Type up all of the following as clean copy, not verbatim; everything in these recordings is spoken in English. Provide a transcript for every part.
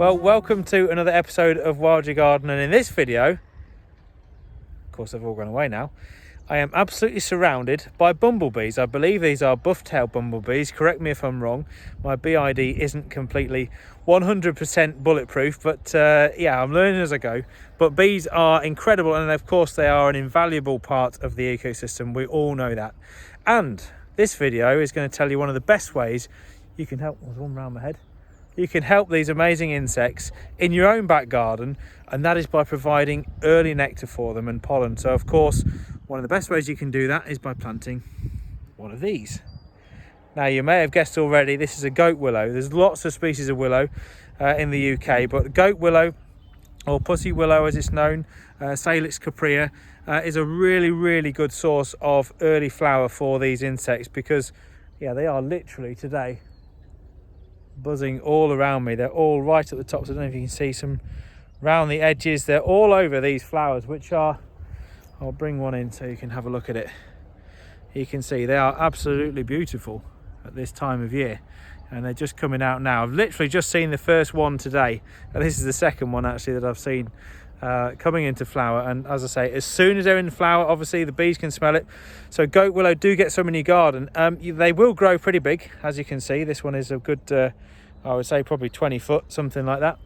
Well, welcome to another episode of Wild Your Garden, and in this video, of course they've all gone away now, I am absolutely surrounded by bumblebees. I believe these are buff-tailed bumblebees, correct me if I'm wrong. My BID isn't completely 100% bulletproof, but yeah, I'm learning as I go. But bees are incredible, and of course they are an invaluable part of the ecosystem. We all know that. And this video is going to tell you one of the best ways you can help. There's one round my head. You can help these amazing insects in your own back garden, and that is by providing early nectar for them and pollen. So of course, one of the best ways you can do that is by planting one of these. Now, you may have guessed already, this is a goat willow. There's lots of species of willow in the UK, but goat willow, or pussy willow as it's known, Salix caprea, is a really good source of early flower for these insects, because yeah, they are literally today buzzing all around me. They're all right at the tops. I don't know if you can see some round the edges. They're all over these flowers, which are, I'll bring one in so you can have a look at it. You can see they are absolutely beautiful at this time of year, and they're just coming out now. I've literally just seen the first one today, and this is the second one actually that I've seen coming into flower. And as I say, as soon as they're in flower, obviously the bees can smell it. So goat willow, do get some in your garden. They will grow pretty big, as you can see. This one is a good I would say probably 20 foot, something like that.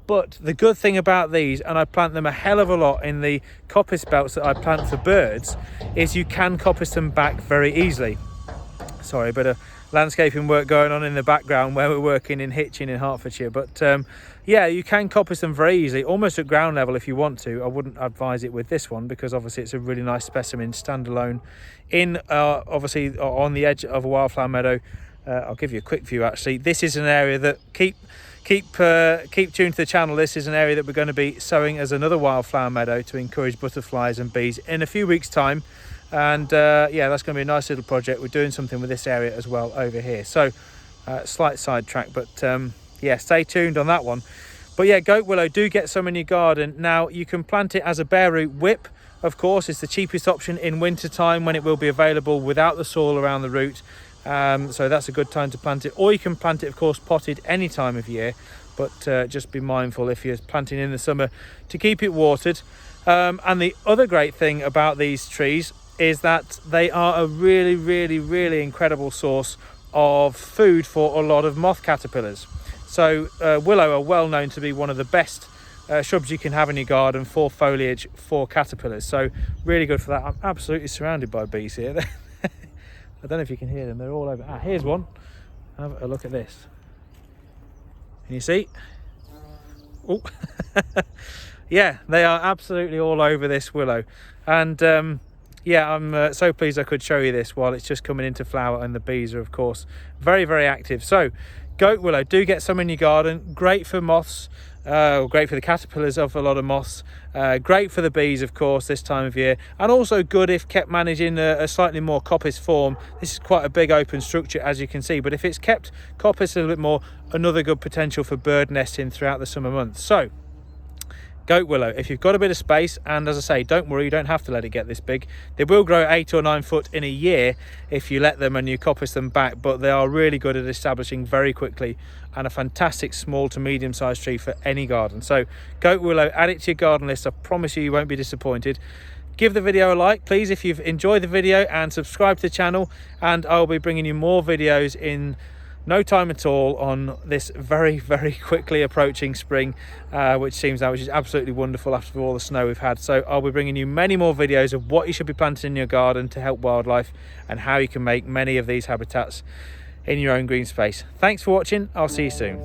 But the good thing about these, and I plant them a hell of a lot in the coppice belts that I plant for birds, is you can coppice them back very easily. Sorry, a bit of landscaping work going on in the background where we're working in Hitchin in Hertfordshire. But yeah, you can coppice them very easily, almost at ground level if you want to. I wouldn't advise it with this one, because obviously it's a really nice specimen, standalone, in obviously on the edge of a wildflower meadow. I'll give you a quick view actually. This is an area that, keep tuned to the channel. This is an area that we're going to be sowing as another wildflower meadow to encourage butterflies and bees in a few weeks time. And yeah, that's going to be a nice little project. We're doing something with this area as well over here. So slight sidetrack, but yeah, stay tuned on that one. But yeah, goat willow, do get some in your garden. Now, you can plant it as a bare root whip. Of course, it's the cheapest option in winter time, when it will be available without the soil around the root. So that's a good time to plant it. Or you can plant it, of course, potted any time of year, but just be mindful if you're planting in the summer to keep it watered. And the other great thing about these trees is that they are a really incredible source of food for a lot of moth caterpillars. So willow are well known to be one of the best shrubs you can have in your garden for foliage for caterpillars. So really good for that. I'm absolutely surrounded by bees here. I don't know if you can hear them, they're all over. Ah, here's one. Have a look at this. Can you see? Oh, yeah, they are absolutely all over this willow. And yeah, I'm so pleased I could show you this while it's just coming into flower, and the bees are, of course, very active. So goat willow, do get some in your garden. Great for moths, great for the caterpillars of a lot of moths, great for the bees, of course, this time of year, and also good if kept managed in a slightly more coppice form. This is quite a big open structure, as you can see, but if it's kept coppice a little bit more, another good potential for bird nesting throughout the summer months. So goat willow, if you've got a bit of space, and as I say, don't worry, you don't have to let it get this big. They will grow 8 or 9 foot in a year if you let them and you coppice them back, but they are really good at establishing very quickly, and a fantastic small to medium sized tree for any garden. So goat willow, add it to your garden list. I promise you won't be disappointed. Give the video a like, please, if you've enjoyed the video, and subscribe to the channel, and I'll be bringing you more videos in no time at all on this very quickly approaching spring, which is absolutely wonderful after all the snow we've had. So I'll be bringing you many more videos of what you should be planting in your garden to help wildlife, and how you can make many of these habitats in your own green space. Thanks for watching. I'll see you soon.